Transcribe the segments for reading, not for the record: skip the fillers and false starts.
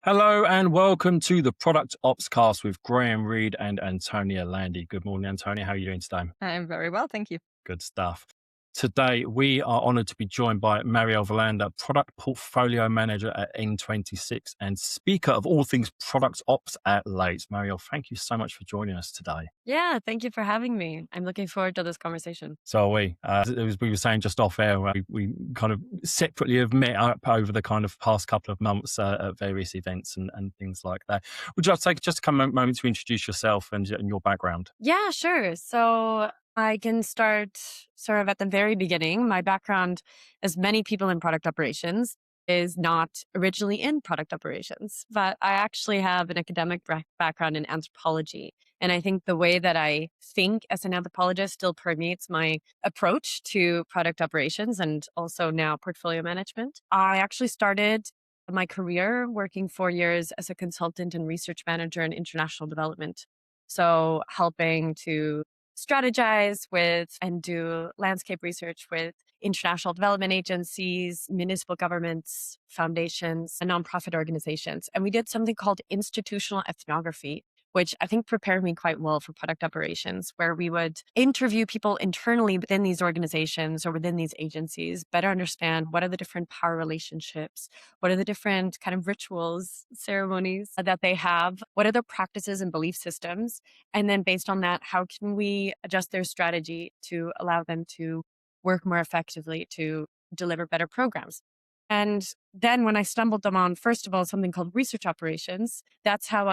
Hello and welcome to the Product Opscast with Graham Reed and Antonia Landy. Good morning, Antonia. How are you doing today? I'm very well, thank you. Good stuff. Today, we are honored to be joined by Marielle Velander, Product Portfolio Manager at N26 and speaker of all things Product Ops at Late. Marielle, thank you so much for joining us today. Yeah, thank you for having me. I'm looking forward to this conversation. So are we. As we were saying just off air, we kind of separately have met up over the kind of past couple of months at various events and things like that. Would you like to take just a moment to introduce yourself and your background? Yeah, sure. So I can start sort of at the very beginning. My background, as many people in product operations, is not originally in product operations, but I actually have an academic background in anthropology. And I think the way that I think as an anthropologist still permeates my approach to product operations and also now portfolio management. I actually started my career working 4 years as a consultant and research manager in international development. So helping to strategize with and do landscape research with international development agencies, municipal governments, foundations, and nonprofit organizations. And we did something called institutional ethnography, which I think prepared me quite well for product operations, where we would interview people internally within these organizations or within these agencies, better understand what are the different power relationships, what are the different kind of rituals, ceremonies that they have, what are their practices and belief systems, and then based on that, how can we adjust their strategy to allow them to work more effectively to deliver better programs. And then when I stumbled upon, first of all, something called research operations, that's how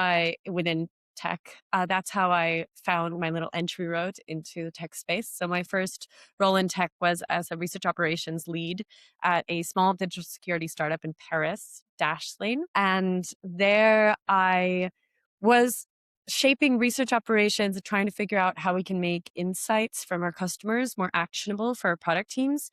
within tech, that's how I found my little entry road into the tech space. So my first role in tech was as a research operations lead at a small digital security startup in Paris, Dashlane. And there I was shaping research operations and trying to figure out how we can make insights from our customers more actionable for our product teams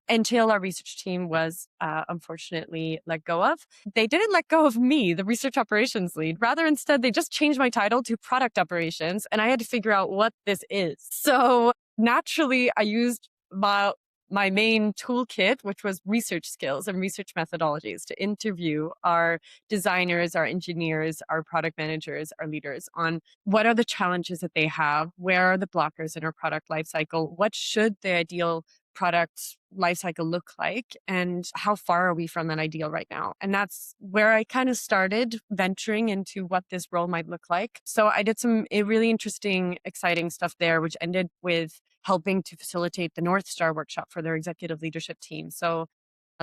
until our research team was unfortunately let go of. They didn't let go of me, the research operations lead. Rather, instead, they just changed my title to product operations, and I had to figure out what this is. So naturally, I used my main toolkit, which was research skills and research methodologies, to interview our designers, our engineers, our product managers, our leaders on what are the challenges that they have, where are the blockers in our product lifecycle, what should the ideal product lifecycle look like, and how far are we from that ideal right now? And that's where I kind of started venturing into what this role might look like. So I did some really interesting, exciting stuff there, which ended with helping to facilitate the North Star workshop for their executive leadership team. So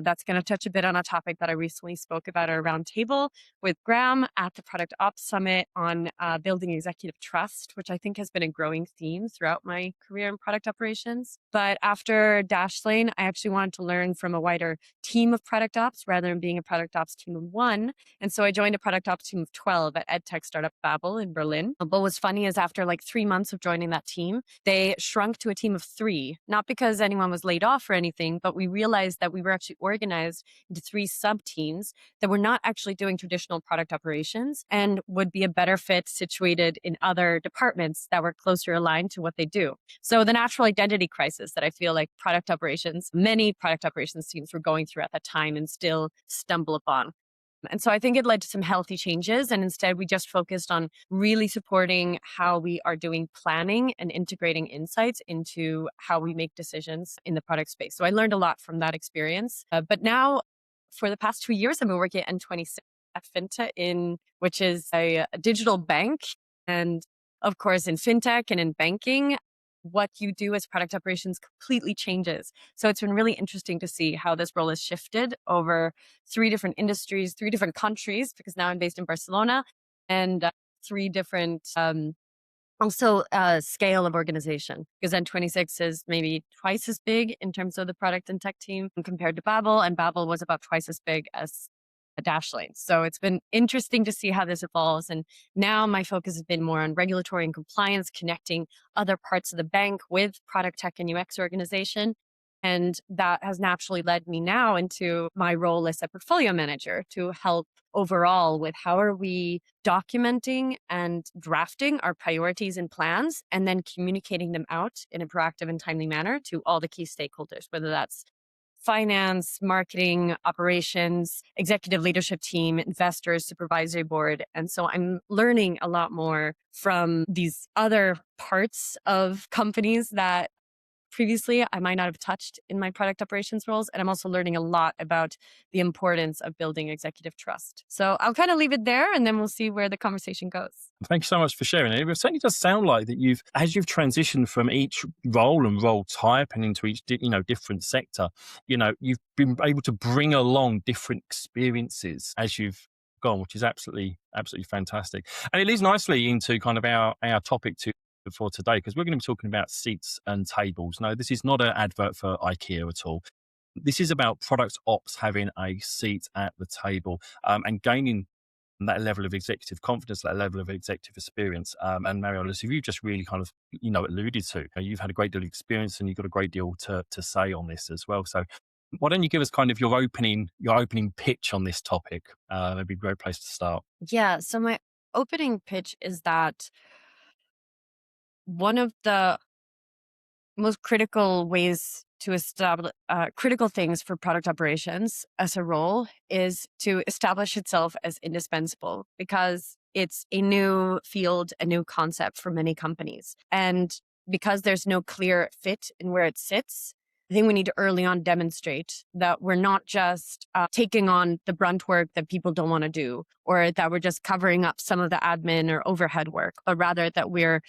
that's going to touch a bit on a topic that I recently spoke about at a roundtable with Graham at the Product Ops Summit on building executive trust, which I think has been a growing theme throughout my career in product operations. But after Dashlane, I actually wanted to learn from a wider team of product ops rather than being a product ops team of one. And so I joined a product ops team of 12 at EdTech startup Babel in Berlin. But what was funny is after like 3 months of joining that team, they shrunk to a team of 3, not because anyone was laid off or anything, but we realized that we were actually organized into 3 sub teams that were not actually doing traditional product operations and would be a better fit situated in other departments that were closer aligned to what they do. So the natural identity crisis that I feel like many product operations teams were going through at that time and still stumble upon. And so I think it led to some healthy changes. And instead, we just focused on really supporting how we are doing planning and integrating insights into how we make decisions in the product space. So I learned a lot from that experience. But now, for the past 2 years, I've been working at N26 at FinTech, which is a digital bank. And of course, in FinTech and in banking, what you do as product operations completely changes. So it's been really interesting to see how this role has shifted over 3 different industries, 3 different countries, because now I'm based in Barcelona, and 3 different also scale of organization, because N26 is maybe twice as big in terms of the product and tech team compared to Babel, and Babel was about twice as big as a Dashlane. So it's been interesting to see how this evolves. And now my focus has been more on regulatory and compliance, connecting other parts of the bank with product tech and UX organization. And that has naturally led me now into my role as a portfolio manager to help overall with how are we documenting and drafting our priorities and plans, and then communicating them out in a proactive and timely manner to all the key stakeholders, whether that's finance, marketing, operations, executive leadership team, investors, supervisory board. And so I'm learning a lot more from these other parts of companies that previously I might not have touched in my product operations roles. And I'm also learning a lot about the importance of building executive trust. So I'll kind of leave it there and then we'll see where the conversation goes. Thank you so much for sharing it. It certainly does sound like that as you've transitioned from each role and role type and into each, different sector, you've been able to bring along different experiences as you've gone, which is absolutely, absolutely fantastic. And it leads nicely into kind of our topic for today, because we're going to be talking about seats and tables. No, this is not an advert for IKEA at all. This is about product ops having a seat at the table, and gaining that level of executive confidence, that level of executive experience. And Marielle, as you just really kind of, alluded to, you've had a great deal of experience and you've got a great deal to say on this as well. So why don't you give us kind of your opening pitch on this topic? That'd be a great place to start. Yeah. So my opening pitch is that one of the most critical ways to establish critical things for product operations as a role is to establish itself as indispensable, because it's a new field, a new concept for many companies. And because there's no clear fit in where it sits, I think we need to early on demonstrate that we're not just taking on the brunt work that people don't want to do, or that we're just covering up some of the admin or overhead work, but rather that we're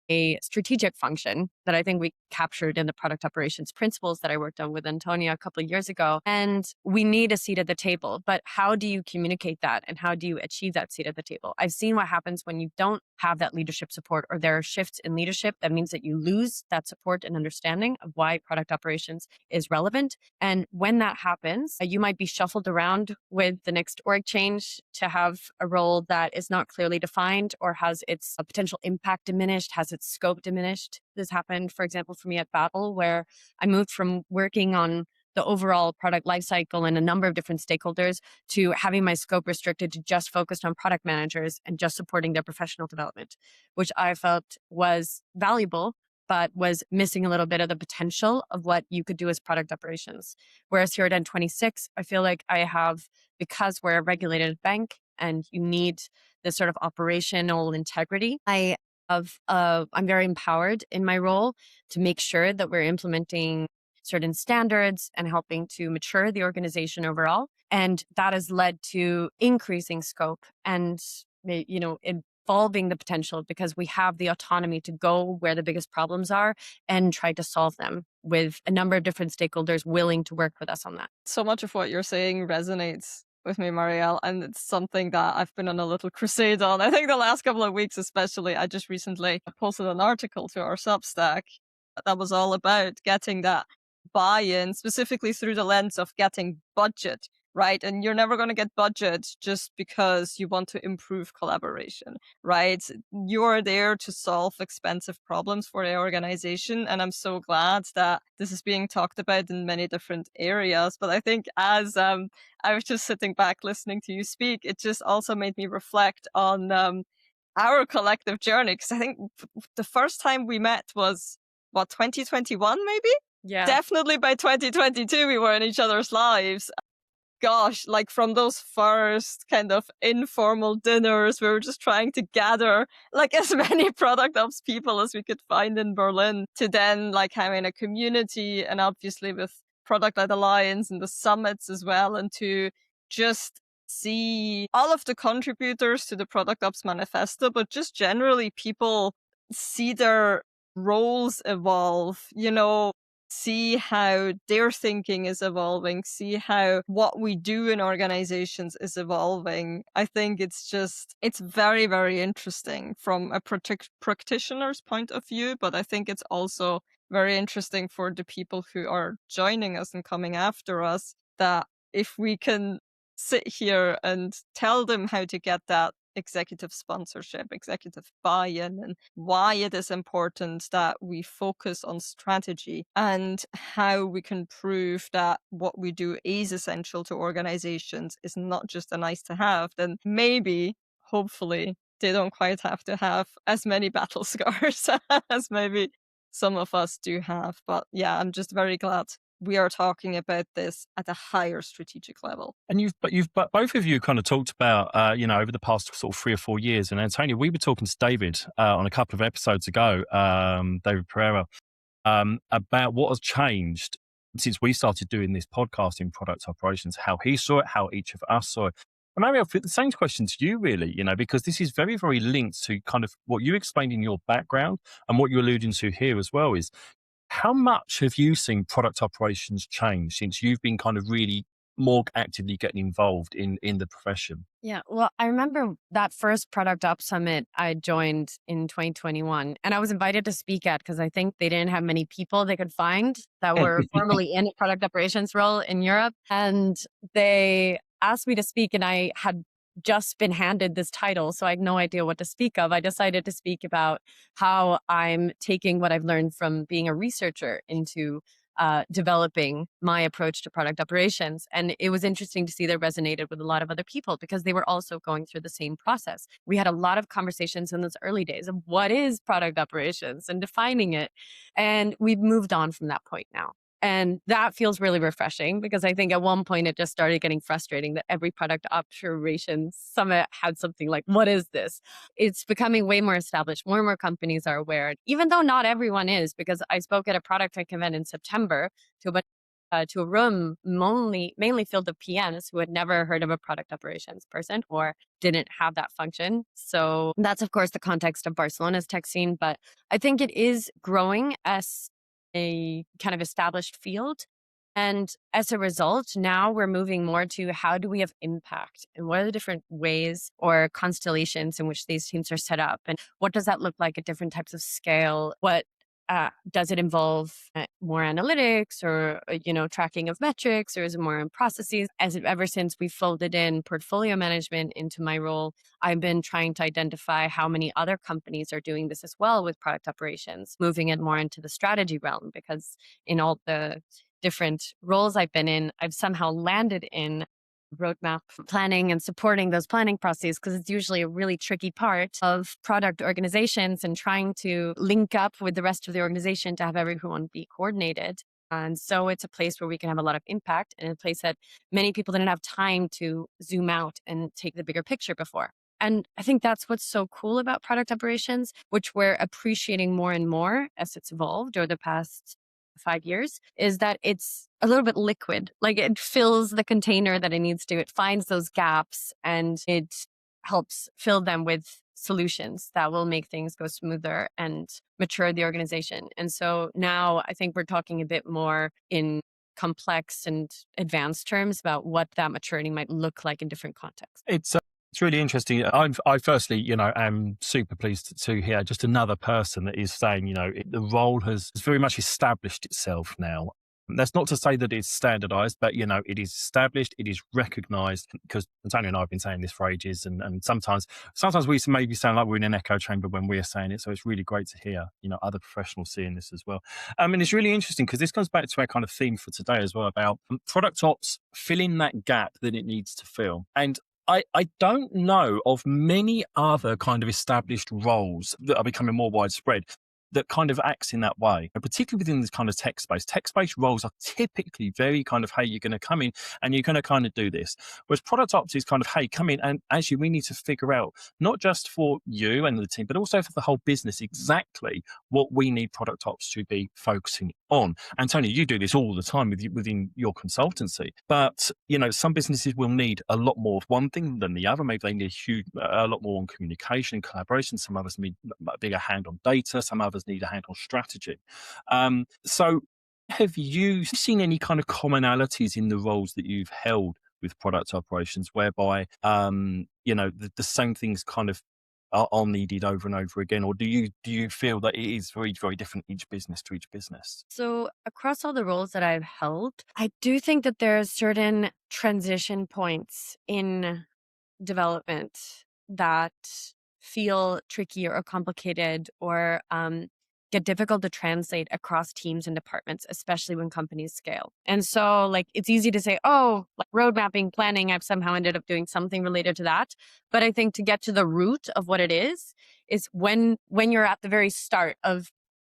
a strategic function that I think we captured in the product operations principles that I worked on with Antonia a couple of years ago. And we need a seat at the table. But how do you communicate that? And how do you achieve that seat at the table? I've seen what happens when you don't have that leadership support, or there are shifts in leadership. That means that you lose that support and understanding of why product operations is relevant. And when that happens, you might be shuffled around with the next org change to have a role that is not clearly defined, or has its potential impact diminished, has its scope diminished. This happened, for example, for me at Battle, where I moved from working on the overall product lifecycle and a number of different stakeholders to having my scope restricted to just focused on product managers and just supporting their professional development, which I felt was valuable, but was missing a little bit of the potential of what you could do as product operations. Whereas here at N26, I feel like I have, because we're a regulated bank and you need this sort of operational integrity, I'm very empowered in my role to make sure that we're implementing certain standards and helping to mature the organization overall. And that has led to increasing scope and, evolving the potential, because we have the autonomy to go where the biggest problems are and try to solve them with a number of different stakeholders willing to work with us on that. So much of what you're saying resonates with me, Marielle, and it's something that I've been on a little crusade on. I think the last couple of weeks, especially, I just recently posted an article to our Substack that was all about getting that buy-in, specifically through the lens of getting budget, right? And you're never going to get budget just because you want to improve collaboration, right? You're there to solve expensive problems for the organization. And I'm so glad that this is being talked about in many different areas. But I think as I was just sitting back listening to you speak, it just also made me reflect on our collective journey. Because I think the first time we met was, 2021 maybe? Yeah. Definitely by 2022, we were in each other's lives. Gosh, like from those first kind of informal dinners, we were just trying to gather like as many product ops people as we could find in Berlin, to then like having a community, and obviously with Product Led Alliance and the summits as well, and to just see all of the contributors to the Product Ops Manifesto, but just generally people see their roles evolve, see how their thinking is evolving, see how what we do in organizations is evolving. I think it's very, very interesting from a practitioner's point of view, but I think it's also very interesting for the people who are joining us and coming after us, that if we can sit here and tell them how to get that executive sponsorship, executive buy-in, and why it is important that we focus on strategy and how we can prove that what we do is essential to organizations, is not just a nice to have, then maybe, hopefully, they don't quite have to have as many battle scars as maybe some of us do have. But yeah, I'm just very glad we are talking about this at a higher strategic level. And but both of you kind of talked about, over the past sort of 3 or 4 years. And Antonio, we were talking to David on a couple of episodes ago, David Pereira, about what has changed since we started doing this podcast in product operations, how he saw it, how each of us saw it. And Marielle, the same question to you, really, because this is very, very linked to kind of what you explained in your background and what you're alluding to here as well is how much have you seen product operations change since you've been kind of really more actively getting involved in the profession? Yeah, well, I remember that first Product Up Summit I joined in 2021, and I was invited to speak at because I think they didn't have many people they could find that were formally in a product operations role in Europe. And they asked me to speak, and I had just been handed this title, so I had no idea what to speak of. I decided to speak about how I'm taking what I've learned from being a researcher into developing my approach to product operations. And it was interesting to see that resonated with a lot of other people because they were also going through the same process. We had a lot of conversations in those early days of what is product operations and defining it. And we've moved on from that point now. And that feels really refreshing because I think at one point it just started getting frustrating that every product operations summit had something like, what is this? It's becoming way more established. More and more companies are aware, even though not everyone is, because I spoke at a product tech event in September to a room mainly filled with PMs who had never heard of a product operations person or didn't have that function. So that's, of course, the context of Barcelona's tech scene. But I think it is growing as a kind of established field. And as a result, now we're moving more to how do we have impact and what are the different ways or constellations in which these teams are set up? And what does that look like at different types of scale? What does it involve more analytics or, tracking of metrics, or is it more in processes? Ever since we folded in portfolio management into my role, I've been trying to identify how many other companies are doing this as well with product operations, moving it more into the strategy realm, because in all the different roles I've been in, I've somehow landed in roadmap planning and supporting those planning processes, because it's usually a really tricky part of product organizations and trying to link up with the rest of the organization to have everyone be coordinated. And so it's a place where we can have a lot of impact, and a place that many people didn't have time to zoom out and take the bigger picture before. And I think that's what's so cool about product operations, which we're appreciating more and more as it's evolved over the past 5 years, is that it's a little bit liquid. Like, it fills the container that it needs to. It finds those gaps and it helps fill them with solutions that will make things go smoother and mature the organization. And so now I think we're talking a bit more in complex and advanced terms about what that maturity might look like in different contexts. It's really interesting. I firstly, am super pleased to hear just another person that is saying, the role has very much established itself now. That's not to say that it's standardized, but, it is established, it is recognized, because Antonio and I have been saying this for ages. And sometimes we maybe sound like we're in an echo chamber when we're saying it. So it's really great to hear, other professionals seeing this as well. And it's really interesting because this comes back to our kind of theme for today as well, about product ops filling that gap that it needs to fill. And I don't know of many other kind of established roles that are becoming more widespread that kind of acts in that way, and particularly within this kind of tech space. Tech-based roles are typically very kind of, hey, you're going to come in and you're going to kind of do this. Whereas product ops is kind of, hey, come in and we need to figure out, not just for you and the team, but also for the whole business, exactly what we need product ops to be focusing on. And Tony, you do this all the time within your consultancy, but some businesses will need a lot more of one thing than the other. Maybe they need a lot more on communication and collaboration. Some others need a bigger hand on data. Some others need a hand on strategy. So have you seen any kind of commonalities in the roles that you've held with product operations, whereby the same things kind of are needed over and over again? Or do you feel that it is very, very different each business to each business? So across all the roles that I've held, I do think that there are certain transition points in development that feel tricky or complicated or get difficult to translate across teams and departments, especially when companies scale. And so, it's easy to say, oh, like road mapping, planning, I've somehow ended up doing something related to that. But I think to get to the root of what it is when you're at the very start of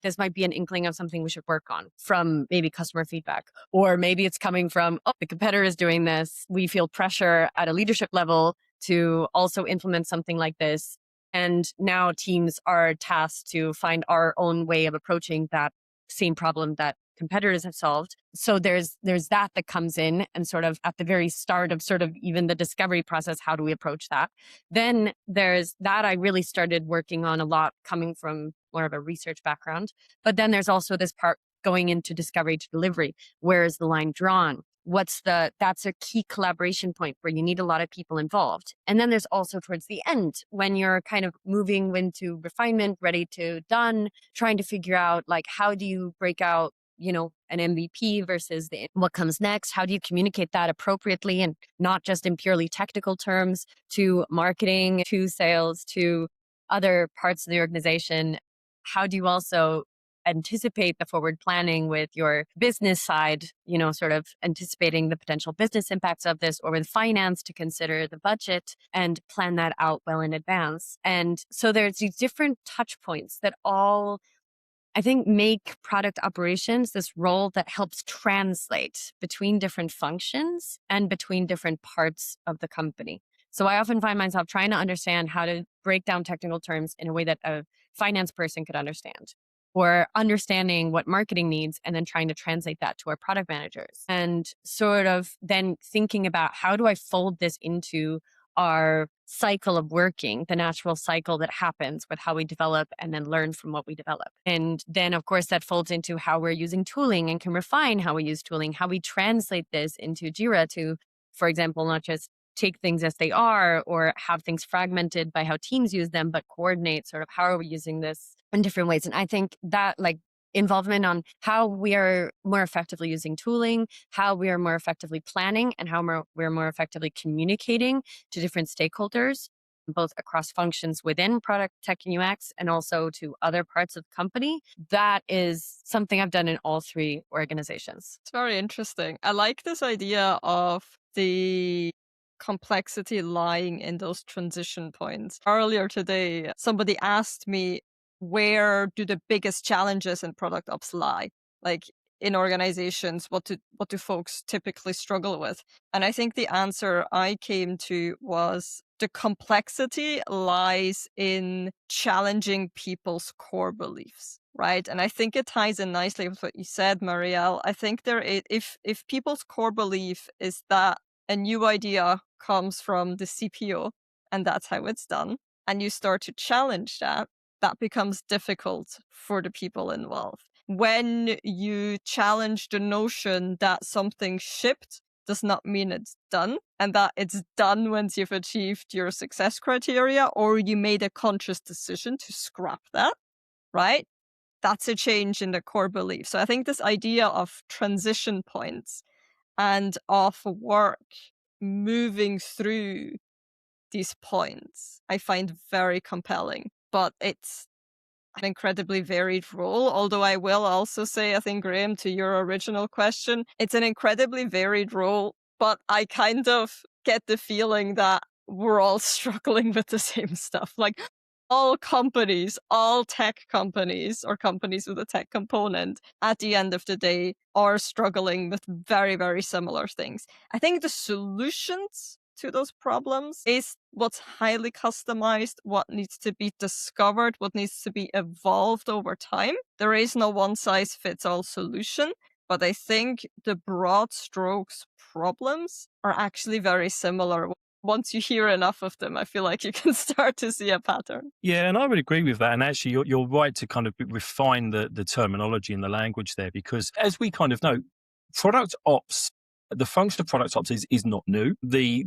this might be an inkling of something we should work on from maybe customer feedback, or maybe it's coming from, oh, the competitor is doing this. We feel pressure at a leadership level to also implement something like this. And now teams are tasked to find our own way of approaching that same problem that competitors have solved. So there's that comes in, and sort of at the very start of sort of even the discovery process, how do we approach that? Then there's that I really started working on a lot, coming from more of a research background. But then there's also this part going into discovery to delivery. Where is the line drawn? That's a key collaboration point where you need a lot of people involved. And then there's also towards the end, when you're kind of moving into refinement, ready to done, trying to figure out like, how do you break out, an MVP versus what comes next? How do you communicate that appropriately, and not just in purely technical terms, to marketing, to sales, to other parts of the organization? How do you also anticipate the forward planning with your business side, sort of anticipating the potential business impacts of this, or with finance to consider the budget and plan that out well in advance? And so there's these different touch points that all, I think, make product operations this role that helps translate between different functions and between different parts of the company. So I often find myself trying to understand how to break down technical terms in a way that a finance person could understand, or understanding what marketing needs and then trying to translate that to our product managers, and sort of then thinking about, how do I fold this into our cycle of working, the natural cycle that happens with how we develop and then learn from what we develop. And then, of course, that folds into how we're using tooling and can refine how we use tooling, how we translate this into Jira to, for example, not just take things as they are or have things fragmented by how teams use them, but coordinate sort of how are we using this in different ways. And I think that involvement on how we are more effectively using tooling, how we are more effectively planning, and how we're more effectively communicating to different stakeholders, both across functions within product tech and UX and also to other parts of the company. That is something I've done in all three organizations. It's very interesting. I like this idea of the complexity lying in those transition points. Earlier today, somebody asked me, where do the biggest challenges in product ops lie? Like in organizations, what do folks typically struggle with? And I think the answer I came to was, the complexity lies in challenging people's core beliefs, right? And I think it ties in nicely with what you said, Marielle. I think if people's core belief is that a new idea comes from the CPO and that's how it's done, and you start to challenge that, that becomes difficult for the people involved. When you challenge the notion that something shipped does not mean it's done, and that it's done once you've achieved your success criteria, or you made a conscious decision to scrap that, right? That's a change in the core belief. So I think this idea of transition points and of work moving through these points, I find very compelling. But it's an incredibly varied role. Although I will also say, I think, Graham, to your original question, it's an incredibly varied role, but I kind of get the feeling that we're all struggling with the same stuff. Like all companies, all tech companies or companies with a tech component at the end of the day are struggling with very, very similar things. I think the solutions to those problems is what's highly customized, what needs to be discovered, what needs to be evolved over time. There is no one size fits all solution, but I think the broad strokes problems are actually very similar. Once you hear enough of them, I feel like you can start to see a pattern. Yeah, and I would agree with that. And actually, you're right to kind of refine the terminology and the language there, because as we kind of know, product ops, the function of product ops is not new. The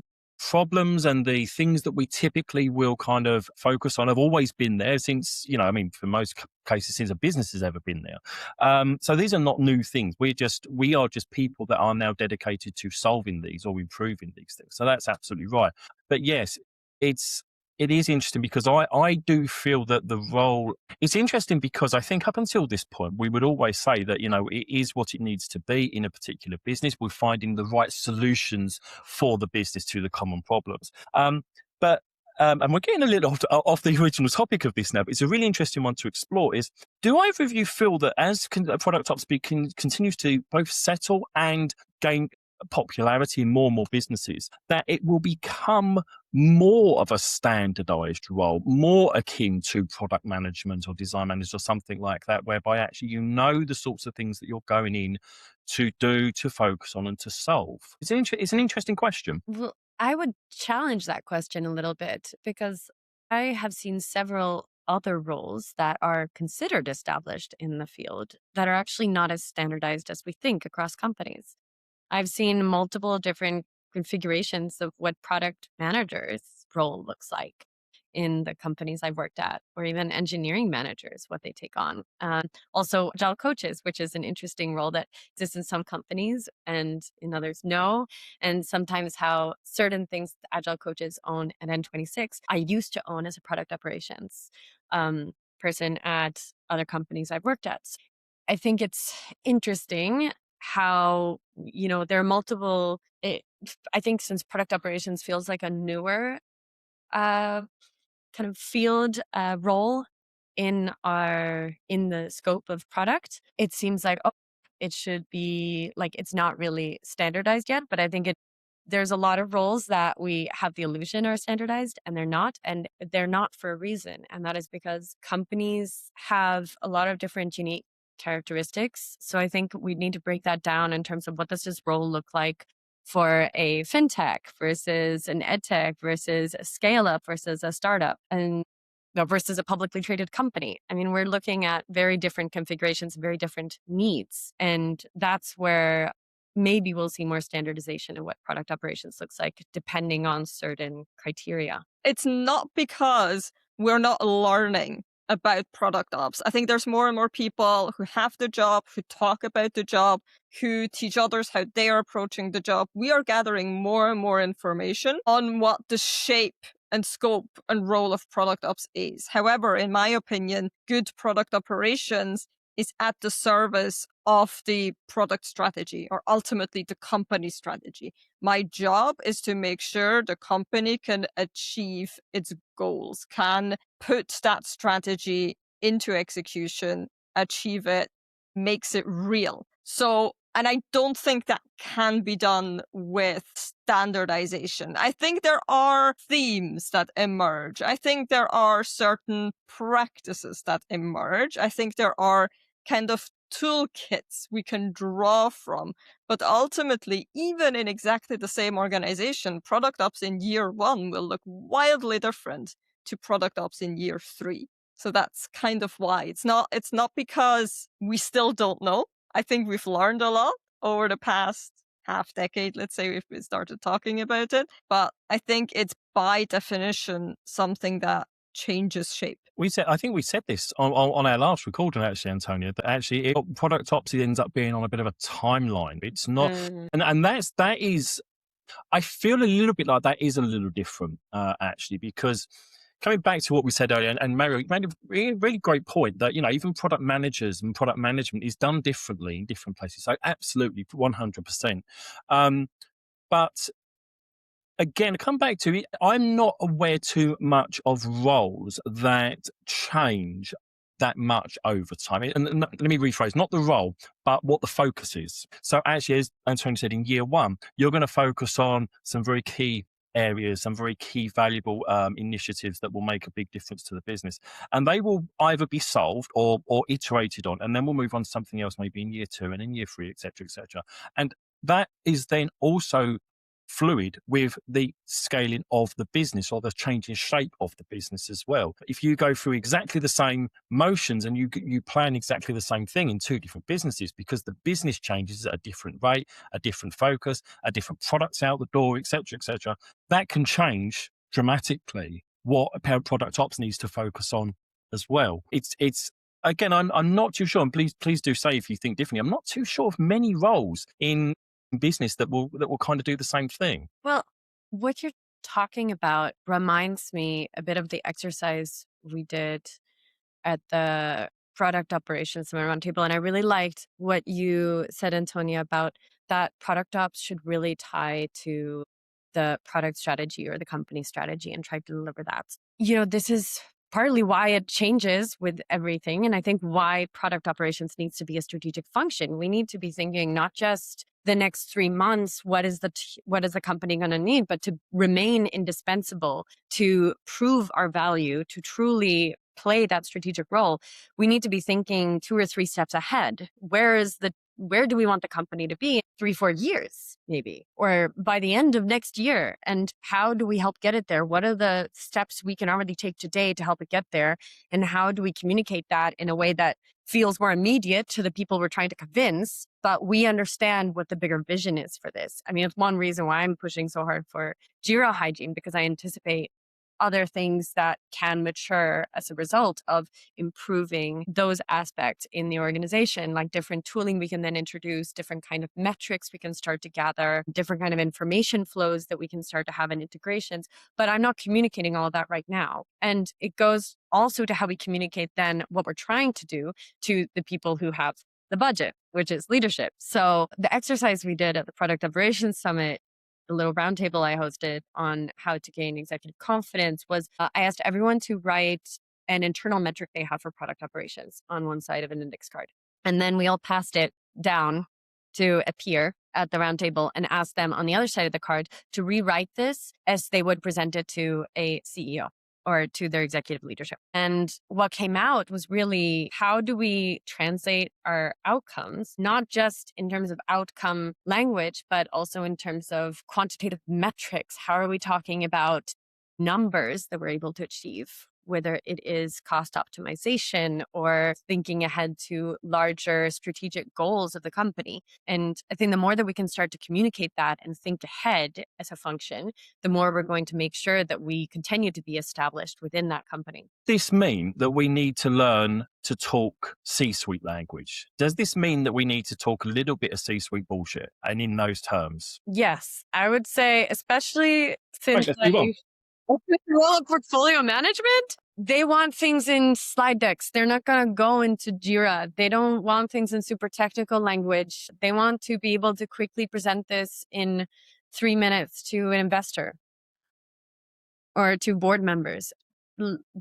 problems and the things that we typically will kind of focus on have always been there since, for most cases, since a business has ever been there. So these are not new things. We are just people that are now dedicated to solving these or improving these things. So that's absolutely right. But yes, it is interesting, because I do feel that the role, it's interesting because I think up until this point, we would always say that, it is what it needs to be in a particular business. We're finding the right solutions for the business to the common problems. But and we're getting a little off the original topic of this now, but it's a really interesting one to explore, is do either of you feel that as product ops continues to both settle and gain popularity in more and more businesses, that it will become more of a standardized role, more akin to product management or design managers or something like that, whereby actually the sorts of things that you're going in to do, to focus on and to solve? It's an interesting question. Well, I would challenge that question a little bit because I have seen several other roles that are considered established in the field that are actually not as standardized as we think across companies. I've seen multiple different configurations of what product manager's role looks like in the companies I've worked at, or even engineering managers, what they take on. Also, agile coaches, which is an interesting role that exists in some companies and in others no. And sometimes how certain things agile coaches own at N26, I used to own as a product operations person at other companies I've worked at. I think it's interesting how, there are multiple. I think since product operations feels like a newer uh, kind of field role in the scope of product, it seems like it should be like it's not really standardized yet. But I think there's a lot of roles that we have the illusion are standardized and they're not for a reason. And that is because companies have a lot of different unique characteristics. So I think we need to break that down in terms of what does this role look like for a fintech versus an edtech versus a scale up versus a startup and versus a publicly traded company. I mean, we're looking at very different configurations, very different needs. And that's where maybe we'll see more standardization in what product operations looks like, depending on certain criteria. It's not because we're not learning about product ops. I think there's more and more people who have the job, who talk about the job, who teach others how they are approaching the job. We are gathering more and more information on what the shape and scope and role of product ops is. However, in my opinion, good product operations is at the service of the product strategy or ultimately the company strategy. My job is to make sure the company can achieve its goals, can put that strategy into execution, achieve it, makes it real. So, and I don't think that can be done with standardization. I think there are themes that emerge. I think there are certain practices that emerge. I think there are kind of toolkits we can draw from. But ultimately, even in exactly the same organization, product ops in year 1 will look wildly different to product ops in year 3. So that's kind of why. It's not because we still don't know. I think we've learned a lot over the past half decade, let's say, if we started talking about it. But I think it's by definition something that changes shape. I think we said this on our last recording, actually, Antonia, that actually product ops ends up being on a bit of a timeline. It's not, and that is, I feel a little bit like that is a little different, actually, because coming back to what we said earlier, and Marielle, you made a really, really great point that, even product managers and product management is done differently in different places. So absolutely, 100%. But again, come back to it. I'm not aware too much of roles that change that much over time. And let me rephrase, not the role, but what the focus is. So actually, as Antonio said, in year 1, you're going to focus on some very key areas, some very key valuable initiatives that will make a big difference to the business. And they will either be solved or iterated on. And then we'll move on to something else, maybe in year 2 and in year 3, et cetera, et cetera. And that is then also fluid with the scaling of the business or the changing shape of the business as well. If you go through exactly the same motions and you plan exactly the same thing in 2 different businesses, because the business changes at a different rate, a different focus, a different products out the door, etc., that can change dramatically what a product ops needs to focus on as well. It's again, I'm not too sure, and please do say if you think differently. I'm not too sure of many roles in business that will kind of do the same thing. Well, what you're talking about reminds me a bit of the exercise we did at the product operations roundtable. And I really liked what you said, Antonia, about that product ops should really tie to the product strategy or the company strategy and try to deliver that. This is partly why it changes with everything. And I think why product operations needs to be a strategic function. We need to be thinking not just the next 3 months, what is the company going to need, but to remain indispensable, to prove our value, to truly play that strategic role. We need to be thinking 2 or 3 steps ahead. Where do we want the company to be in 3-4 years, maybe, or by the end of next year? And how do we help get it there? What are the steps we can already take today to help it get there? And how do we communicate that in a way that feels more immediate to the people we're trying to convince, but we understand what the bigger vision is for this? I mean, it's one reason why I'm pushing so hard for Jira hygiene, because I anticipate other things that can mature as a result of improving those aspects in the organization, like different tooling we can then introduce, different kind of metrics we can start to gather, different kind of information flows that we can start to have in integrations. But I'm not communicating all of that right now. And it goes also to how we communicate then what we're trying to do to the people who have the budget, which is leadership. So the exercise we did at the Product Operations Summit, the little roundtable I hosted on how to gain executive confidence, was I asked everyone to write an internal metric they have for product operations on one side of an index card. And then we all passed it down to a peer at the roundtable and asked them on the other side of the card to rewrite this as they would present it to a CEO or to their executive leadership. And what came out was really, how do we translate our outcomes, not just in terms of outcome language, but also in terms of quantitative metrics? How are we talking about numbers that we're able to achieve, whether it is cost optimization or thinking ahead to larger strategic goals of the company? And I think the more that we can start to communicate that and think ahead as a function, the more we're going to make sure that we continue to be established within that company. Does this mean that we need to learn to talk C-suite language? Does this mean that we need to talk a little bit of C-suite bullshit and in those terms? Yes, I would say, especially since Right, let's move on. role of portfolio management, they want things in slide decks. They're not going to go into Jira. They don't want things in super technical language. They want to be able to quickly present this in 3 minutes to an investor or to board members.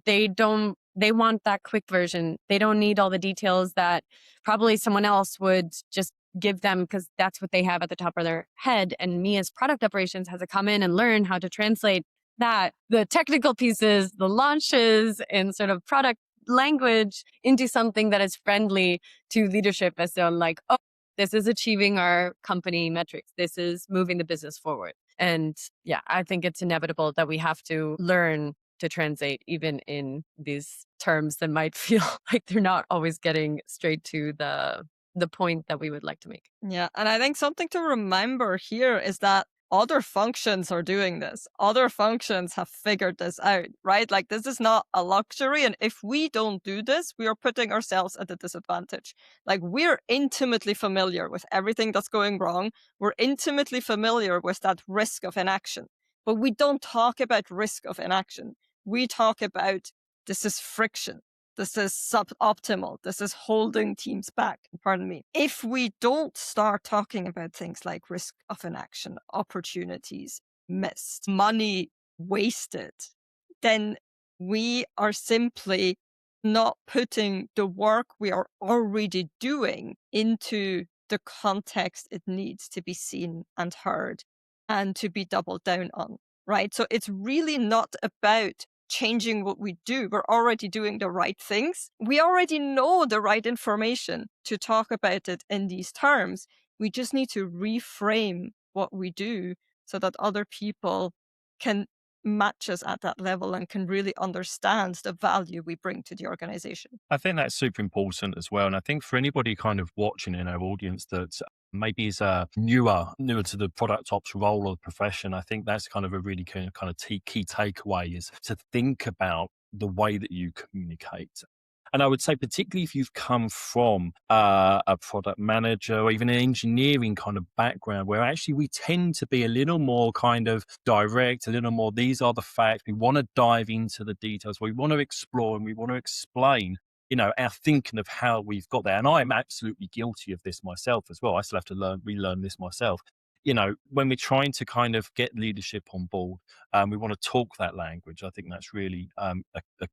They want that quick version. They don't need all the details that probably someone else would just give them because that's what they have at the top of their head. And me as product operations has to come in and learn how to translate that, the technical pieces, the launches, and sort of product language into something that is friendly to leadership, as though like, oh, this is achieving our company metrics. This is moving the business forward. And yeah, I think it's inevitable that we have to learn to translate even in these terms that might feel like they're not always getting straight to the point that we would like to make. Yeah, and I think something to remember here is that other functions are doing this. Other functions have figured this out, right? Like, this is not a luxury. And if we don't do this, we are putting ourselves at a disadvantage. Like, we're intimately familiar with everything that's going wrong. We're intimately familiar with that risk of inaction. But we don't talk about risk of inaction. We talk about this is friction. This is suboptimal. This is holding teams back. Pardon me. If we don't start talking about things like risk of inaction, opportunities missed, money wasted, then we are simply not putting the work we are already doing into the context it needs to be seen and heard and to be doubled down on, right? So it's really not about changing what we do. We're already doing the right things. We already know the right information to talk about it in these terms. We just need to reframe what we do so that other people can match us at that level and can really understand the value we bring to the organization. I think that's super important as well. And I think for anybody kind of watching in our audience that maybe is newer to the product ops role or profession, I think that's kind of a really kind of key takeaway is to think about the way that you communicate. And I would say, particularly if you've come from a product manager or even an engineering kind of background, where actually we tend to be a little more kind of direct, a little more, these are the facts. We want to dive into the details. We want to explore and we want to explain, our thinking of how we've got there. And I'm absolutely guilty of this myself as well. I still have to relearn this myself. when we're trying to kind of get leadership on board, we want to talk that language. I think that's really a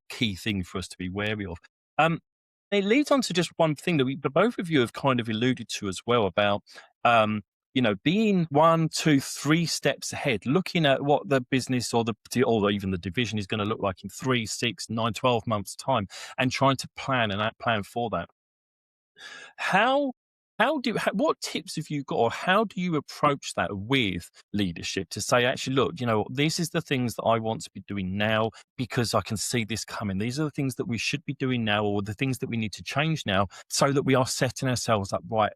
key thing for us to be wary of. Um, it leads on to just one thing that both of you have kind of alluded to as well about, being 1, 2, 3 steps ahead, looking at what the business or even the division is going to look like in 3, 6, 9, 12 months time, and trying to plan for that. How what tips have you got, or how do you approach that with leadership to say, actually, look, this is the things that I want to be doing now because I can see this coming. These are the things that we should be doing now, or the things that we need to change now, so that we are setting ourselves up right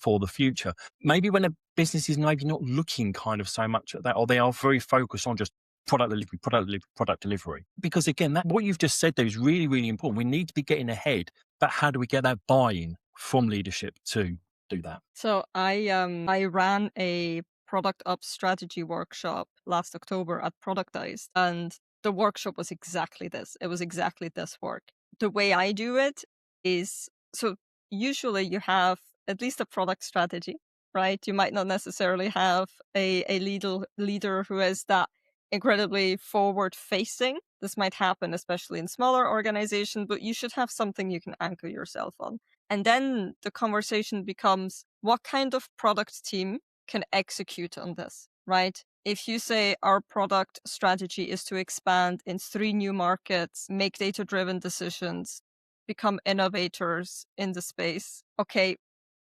for the future. Maybe when a business is maybe not looking kind of so much at that, or they are very focused on just product delivery. Because again, what you've just said there is really, really important. We need to be getting ahead, but how do we get that buy-in from leadership to do that? So I ran a product up strategy workshop last October at Productized, and the workshop was exactly this. It was exactly this work. The way I do it is, so usually you have at least a product strategy, right? You might not necessarily have a leader who is that incredibly forward facing. This might happen especially in smaller organizations, but you should have something you can anchor yourself on. And then the conversation becomes, what kind of product team can execute on this, right? If you say our product strategy is to expand in 3 new markets, make data-driven decisions, become innovators in the space, okay,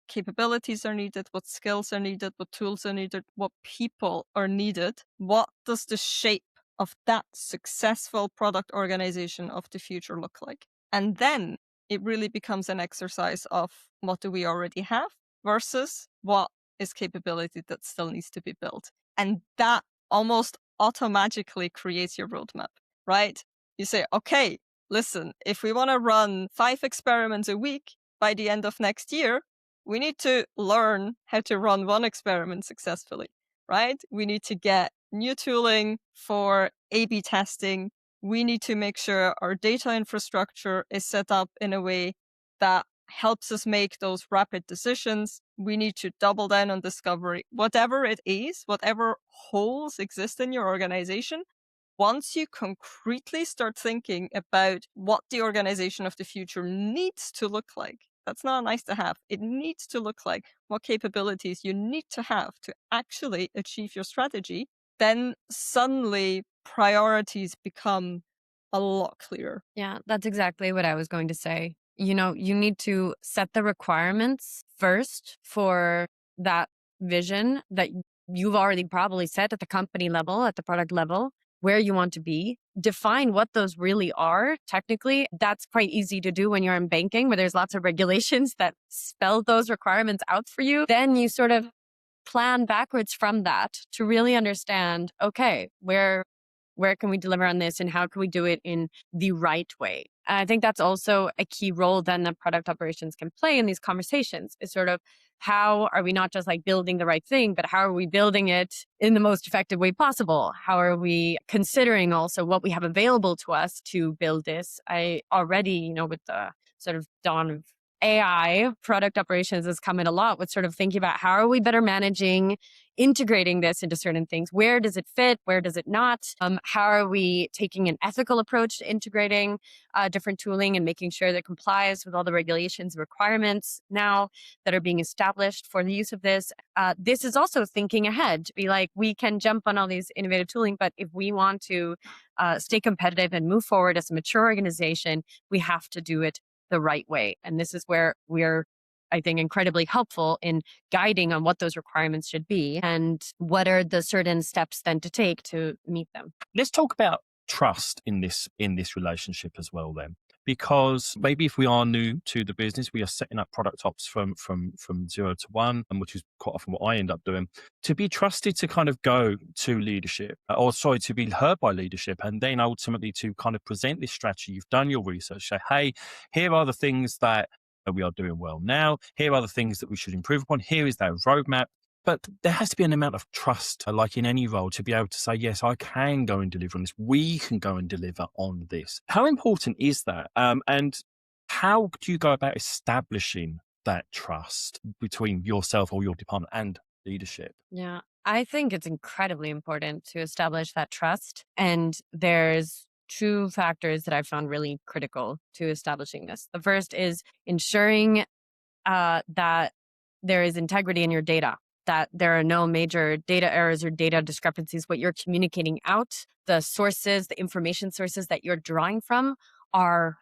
capabilities are needed, what skills are needed, what tools are needed, what people are needed. What does the shape of that successful product organization of the future look like? And then it really becomes an exercise of, what do we already have versus what is capability that still needs to be built. And that almost automatically creates your roadmap, right? You say, okay, listen, if we want to run 5 experiments a week by the end of next year, we need to learn how to run 1 experiment successfully, right? We need to get new tooling for A/B testing. We need to make sure our data infrastructure is set up in a way that helps us make those rapid decisions. We need to double down on discovery. Whatever it is, whatever holes exist in your organization, once you concretely start thinking about what the organization of the future needs to look like, that's not nice to have. It needs to look like what capabilities you need to have to actually achieve your strategy. Then suddenly priorities become a lot clearer. Yeah, that's exactly what I was going to say. You need to set the requirements first for that vision that you've already probably set at the company level, at the product level, where you want to be. Define what those really are. Technically, that's quite easy to do when you're in banking, where there's lots of regulations that spell those requirements out for you. Then you sort of plan backwards from that to really understand, okay, where can we deliver on this, and how can we do it in the right way? I think that's also a key role then that product operations can play in these conversations, is sort of, how are we not just like building the right thing, but how are we building it in the most effective way possible? How are we considering also what we have available to us to build this? I already, with the sort of dawn of AI, product operations has come in a lot with sort of thinking about, how are we better managing, integrating this into certain things? Where does it fit? Where does it not? How are we taking an ethical approach to integrating different tooling and making sure that it complies with all the regulations and requirements now that are being established for the use of this? This is also thinking ahead to be like, we can jump on all these innovative tooling, but if we want to stay competitive and move forward as a mature organization, we have to do it the right way. And this is where we're, I think, incredibly helpful in guiding on what those requirements should be and what are the certain steps then to take to meet them. Let's talk about trust in this relationship as well then, because maybe if we are new to the business, we are setting up product ops from 0 to 1, and which is quite often what I end up doing, to be trusted to kind of go to leadership, to be heard by leadership, and then ultimately to kind of present this strategy. You've done your research, say, hey, here are the things that we are doing well now. Here are the things that we should improve upon. Here is that roadmap. But there has to be an amount of trust, like in any role, to be able to say, yes, I can go and deliver on this. We can go and deliver on this. How important is that? And how do you go about establishing that trust between yourself or your department and leadership? Yeah. I think it's incredibly important to establish that trust. And there's two factors that I found really critical to establishing this. The first is ensuring that there is integrity in your data, that there are no major data errors or data discrepancies. What you're communicating out, the sources, the information sources that you're drawing from are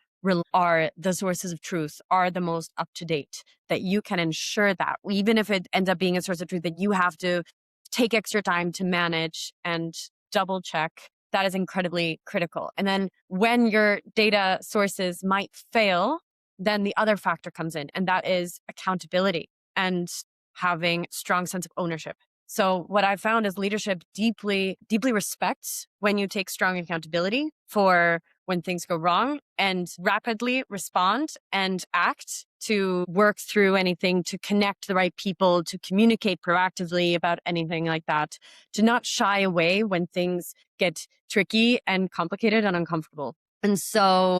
are the sources of truth, are the most up to date, that you can ensure that even if it ends up being a source of truth that you have to take extra time to manage and double check, that is incredibly critical. And then when your data sources might fail, then the other factor comes in, and that is accountability and having strong sense of ownership. So what I found is leadership deeply, deeply respects when you take strong accountability for when things go wrong and rapidly respond and act to work through anything, to connect the right people, to communicate proactively about anything like that, to not shy away when things get tricky and complicated and uncomfortable. And so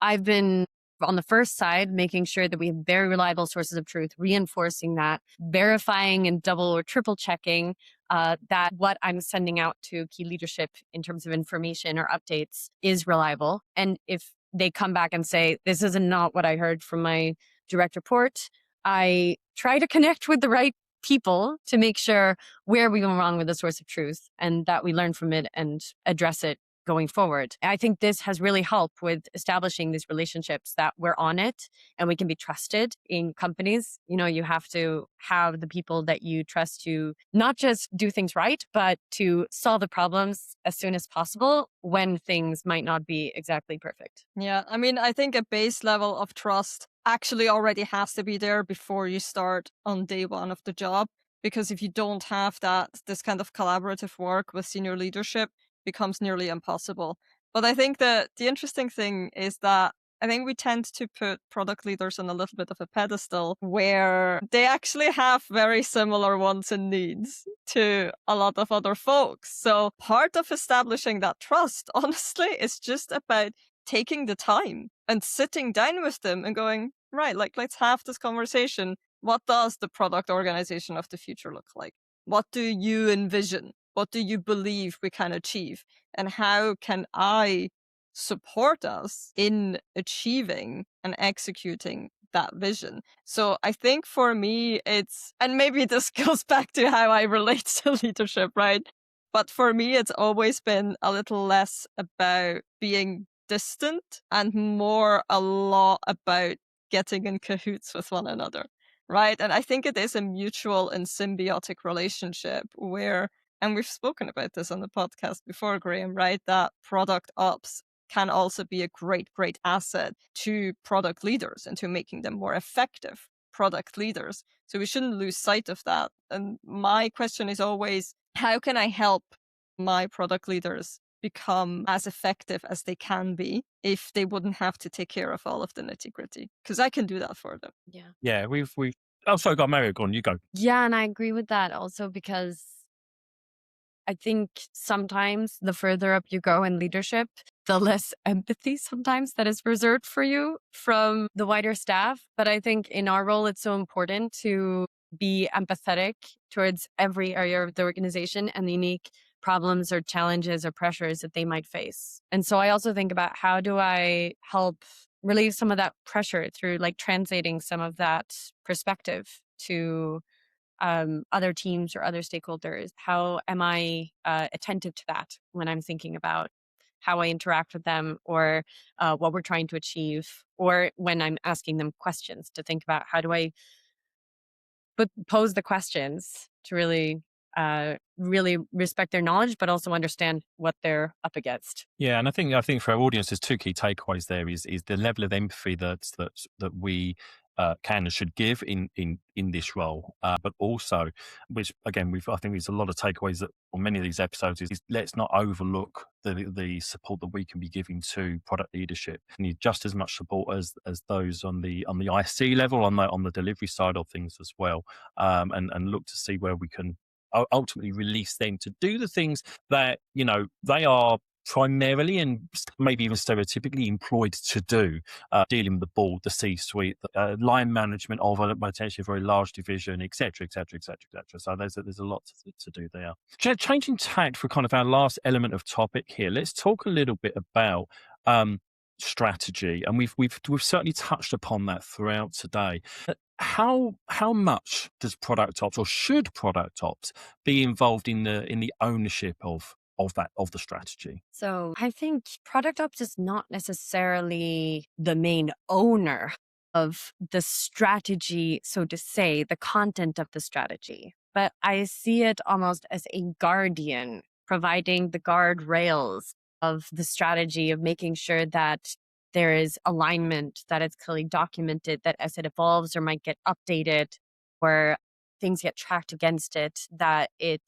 I've been on the first side, making sure that we have very reliable sources of truth, reinforcing that, verifying and double or triple checking that what I'm sending out to key leadership in terms of information or updates is reliable. And if they come back and say, this is not what I heard from my direct report, I try to connect with the right people to make sure where we went wrong with the source of truth and that we learn from it and address it going forward. I think this has really helped with establishing these relationships that we're on it and we can be trusted in companies. You know, you have to have the people that you trust to not just do things right, but to solve the problems as soon as possible when things might not be exactly perfect. Yeah, I mean, I think a base level of trust actually already has to be there before you start on day one of the job. Because if you don't have that, this kind of collaborative work with senior leadership becomes nearly impossible. But I think that the interesting thing is that I think we tend to put product leaders on a little bit of a pedestal where they actually have very similar wants and needs to a lot of other folks. So part of establishing that trust, honestly, is just about taking the time and sitting down with them and going, right, like, let's have this conversation. What does the product organization of the future look like? What do you envision? What do you believe we can achieve? And how can I support us in achieving and executing that vision? So I think for me, and maybe this goes back to how I relate to leadership, right? But for me, it's always been a little less about being distant and more a lot about getting in cahoots with one another, right? And I think it is a mutual and symbiotic relationship where, and we've spoken about this on the podcast before, Graham, right? That product ops can also be a great, great asset to product leaders and to making them more effective product leaders. So we shouldn't lose sight of that. And my question is always, how can I help my product leaders become as effective as they can be if they wouldn't have to take care of all of the nitty gritty? Because I can do that for them. Yeah. Yeah, we've. Oh, sorry, go on, Mario. Go on, you go. Yeah. And I agree with that also because I think sometimes the further up you go in leadership, the less empathy sometimes that is reserved for you from the wider staff. But I think in our role, it's so important to be empathetic towards every area of the organization and the unique problems or challenges or pressures that they might face. And so I also think about how do I help relieve some of that pressure through like translating some of that perspective to other teams or other stakeholders? How am I attentive to that when I'm thinking about how I interact with them or what we're trying to achieve, or when I'm asking them questions to think about how do I pose the questions to really respect their knowledge, but also understand what they're up against. Yeah, and I think for our audience, there's two key takeaways. There is the level of empathy that we can and should give in this role, but also, which again, I think there's a lot of takeaways that on many of these episodes is let's not overlook the support that we can be giving to product leadership. We need just as much support as those on the IC level, on the delivery side of things as well, and look to see where we can ultimately release them to do the things that they are primarily and maybe even stereotypically employed to do, dealing with the board, the C-suite, line management of a potentially very large division, et cetera, et cetera, et cetera, et cetera. So there's a lot to do there. Changing tact for kind of our last element of topic here, let's talk a little bit about strategy, and we've certainly touched upon that throughout today. How much does product ops, or should product ops, be involved in the ownership of the strategy? So I think product ops is not necessarily the main owner of the strategy, so to say, the content of the strategy, but I see it almost as a guardian, providing the guardrails of the strategy, of making sure that there is alignment, that it's clearly documented, that as it evolves or might get updated, or things get tracked against it, that it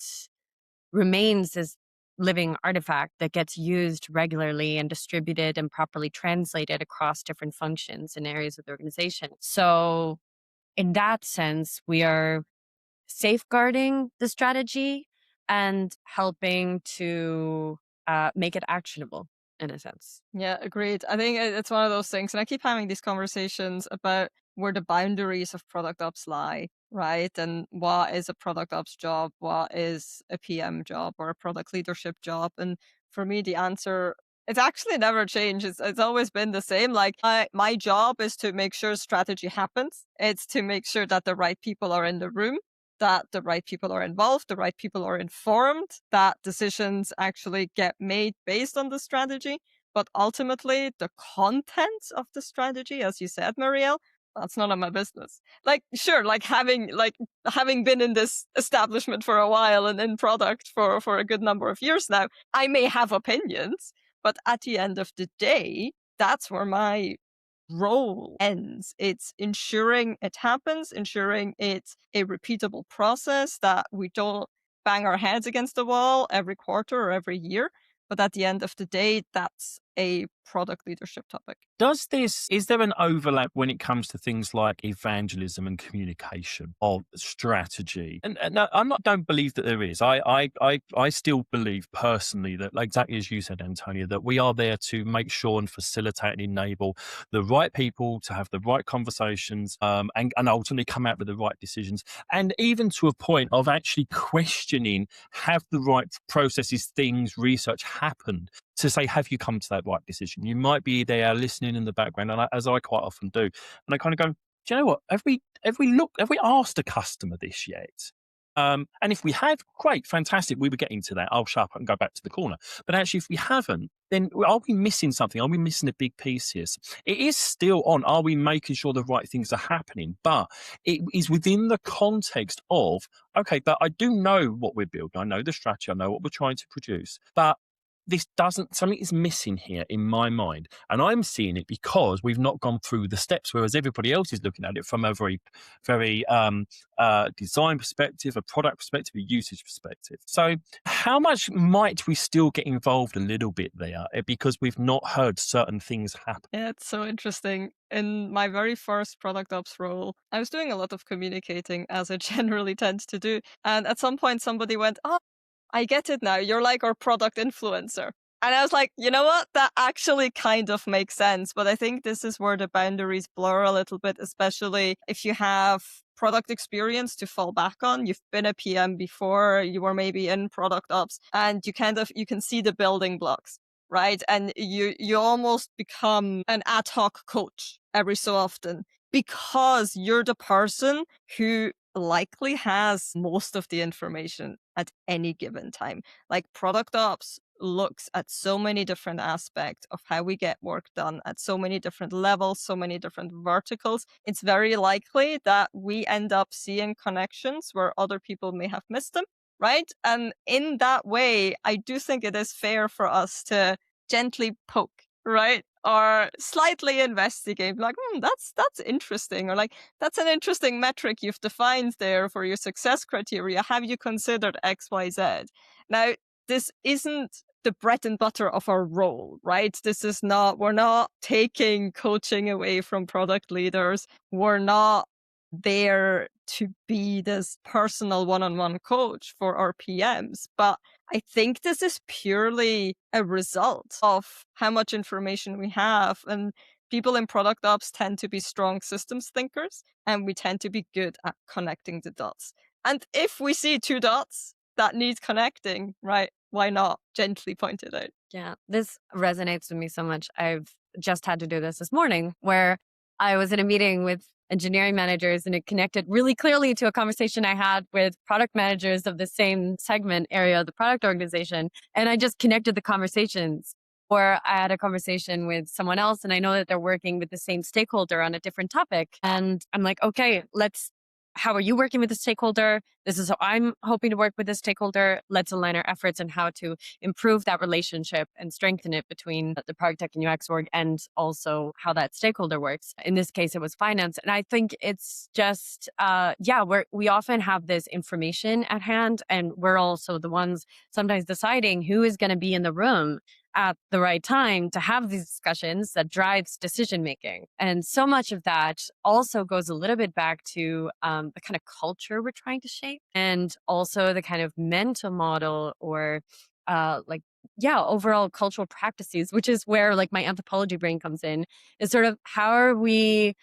remains as living artifact that gets used regularly and distributed and properly translated across different functions and areas of the organization. So in that sense, we are safeguarding the strategy and helping to make it actionable in a sense. Yeah, agreed. I think it's one of those things, and I keep having these conversations about where the boundaries of product ops lie, right? And what is a product ops job? What is a PM job or a product leadership job? And for me, the answer, it's actually never changed. It's always been the same. Like my job is to make sure strategy happens. It's to make sure that the right people are in the room, that the right people are involved, the right people are informed, that decisions actually get made based on the strategy. But ultimately, the contents of the strategy, as you said, Marielle, that's none of my business. Like, sure, having been in this establishment for a while and in product for a good number of years now, I may have opinions, but at the end of the day, that's where my role ends. It's ensuring it happens, ensuring it's a repeatable process, that we don't bang our heads against the wall every quarter or every year. But at the end of the day, that's a product leadership topic. Is there an overlap when it comes to things like evangelism and communication of strategy? And no, don't believe that there is. I still believe personally that, like, exactly as you said, Antonia, that we are there to make sure and facilitate and enable the right people to have the right conversations, and ultimately come out with the right decisions. And even to a point of actually questioning, have the right processes, things, research happened to say, have you come to that right decision? You might be there listening in the background, and as I quite often do, and I kind of go, do you know what? Have we asked a customer this yet? And if we have, great, fantastic. We were getting to that. I'll shut up and go back to the corner. But actually, if we haven't, then are we missing something? Are we missing a big piece here? So it is still on. Are we making sure the right things are happening? But it is within the context of, okay, but I do know what we're building. I know the strategy. I know what we're trying to produce. But something is missing here in my mind. And I'm seeing it because we've not gone through the steps, whereas everybody else is looking at it from a very, very design perspective, a product perspective, a usage perspective. So how much might we still get involved a little bit there because we've not heard certain things happen? Yeah, it's so interesting. In my very first product ops role, I was doing a lot of communicating, as I generally tend to do. And at some point, somebody went, "Oh, I get it now. You're like our product influencer." And I was like, you know what? That actually kind of makes sense. But I think this is where the boundaries blur a little bit, especially if you have product experience to fall back on. You've been a PM before, you were maybe in product ops, and you can see the building blocks, right? And you almost become an ad hoc coach every so often, because you're the person who likely has most of the information at any given time. Like, product ops looks at so many different aspects of how we get work done at so many different levels, so many different verticals. It's very likely that we end up seeing connections where other people may have missed them, right? And in that way, I do think it is fair for us to gently poke, right? Or slightly investigate, like, that's interesting, or like, that's an interesting metric you've defined there for your success criteria. Have you considered XYZ? Now, this isn't the bread and butter of our role, right? We're not taking coaching away from product leaders. We're not there to be this personal one-on-one coach for our PMs. But I think this is purely a result of how much information we have. And people in product ops tend to be strong systems thinkers, and we tend to be good at connecting the dots. And if we see two dots that need connecting, right, why not gently point it out? Yeah, this resonates with me so much. I've just had to do this morning where I was in a meeting with engineering managers and it connected really clearly to a conversation I had with product managers of the same segment area of the product organization. And I just connected the conversations. Or I had a conversation with someone else and I know that they're working with the same stakeholder on a different topic. And I'm like, okay, how are you working with the stakeholder? This is how I'm hoping to work with the stakeholder. Let's align our efforts and how to improve that relationship and strengthen it between the product tech and UX org and also how that stakeholder works. In this case, it was finance. And I think it's just, we often have this information at hand and we're also the ones sometimes deciding who is going to be in the room at the right time to have these discussions that drives decision making. And so much of that also goes a little bit back to the kind of culture we're trying to shape and also the kind of mental model or overall cultural practices, which is where like my anthropology brain comes in, is sort of how are we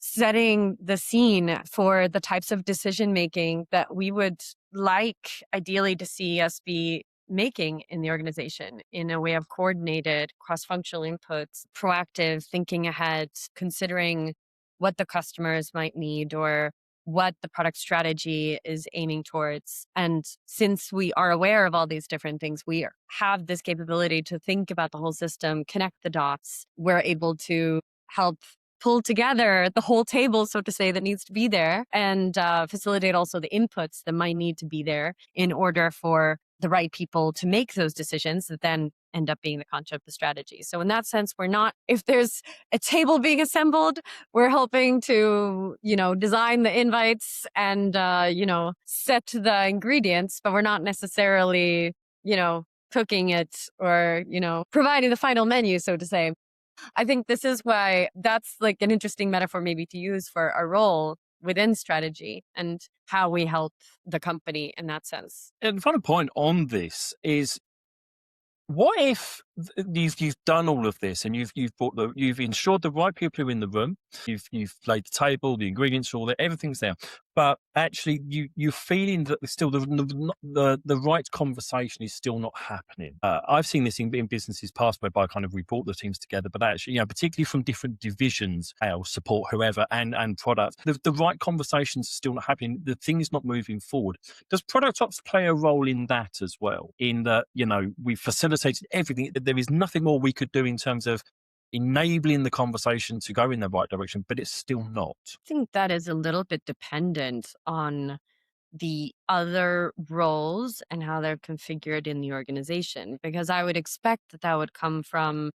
setting the scene for the types of decision making that we would like ideally to see us be making in the organization in a way of coordinated cross-functional inputs, proactive thinking ahead, considering what the customers might need or what the product strategy is aiming towards. And since we are aware of all these different things, we have this capability to think about the whole system, connect the dots. We're able to help pull together the whole table, so to say, that needs to be there and facilitate also the inputs that might need to be there in order for the right people to make those decisions that then end up being the concept of the strategy. So in that sense, we're not, if there's a table being assembled, we're helping to, design the invites and, set the ingredients, but we're not necessarily, cooking it or, providing the final menu, so to say. I think this is why that's like an interesting metaphor maybe to use for our role within strategy and how we help the company in that sense. And the final point on this is, what if you've done all of this and you've ensured the right people are in the room, you've laid the table, the ingredients are all there, everything's there, but actually you're feeling that still the right conversation is still not happening. I've seen this in businesses past whereby I kind of report the teams together, but actually, particularly from different divisions, sales, support, whoever, and product, the right conversations are still not happening. The thing is not moving forward. Does product ops play a role in that as well? In that, we facilitated everything. There is nothing more we could do in terms of enabling the conversation to go in the right direction, but it's still not. I think that is a little bit dependent on the other roles and how they're configured in the organization, because I would expect that would come from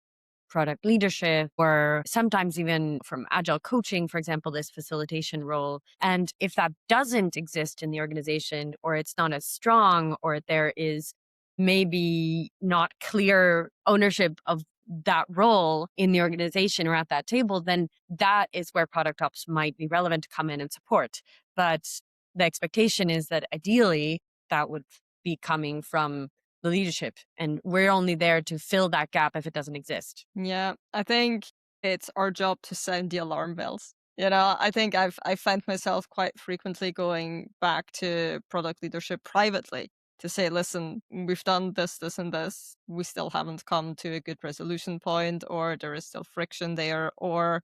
product leadership or sometimes even from agile coaching, for example, this facilitation role. And if that doesn't exist in the organization or it's not as strong or there is maybe not clear ownership of that role in the organization or at that table, then that is where product ops might be relevant to come in and support. But the expectation is that ideally that would be coming from the leadership, and we're only there to fill that gap if it doesn't exist. Yeah, I think it's our job to sound the alarm bells. I think I find myself quite frequently going back to product leadership privately to say, listen, we've done this, this, and this. We still haven't come to a good resolution point, or there is still friction there, or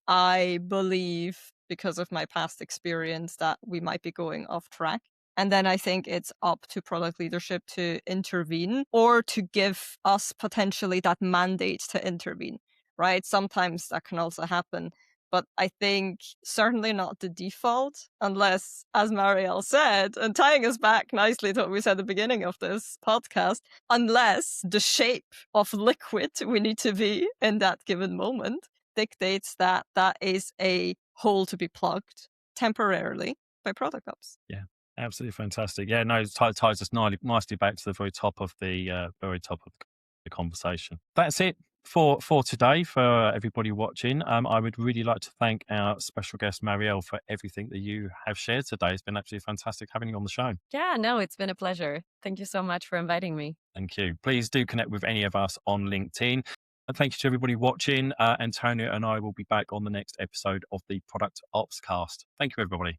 I believe because of my past experience that we might be going off track. And then I think it's up to product leadership to intervene or to give us potentially that mandate to intervene, right? Sometimes that can also happen. But I think certainly not the default, unless, as Marielle said, and tying us back nicely to what we said at the beginning of this podcast, unless the shape of liquid we need to be in that given moment dictates that that is a hole to be plugged temporarily by product ops. Yeah. Absolutely fantastic. Yeah, no, it ties us nicely back to the very top of the conversation. That's it. for today, for everybody watching, I would really like to thank our special guest, Marielle, for everything that you have shared today. It's been absolutely fantastic having you on the show. Yeah, no, it's been a pleasure. Thank you so much for inviting me. Thank you. Please do connect with any of us on LinkedIn. And thank you to everybody watching. Antonio and I will be back on the next episode of the Product Opscast. Thank you, everybody.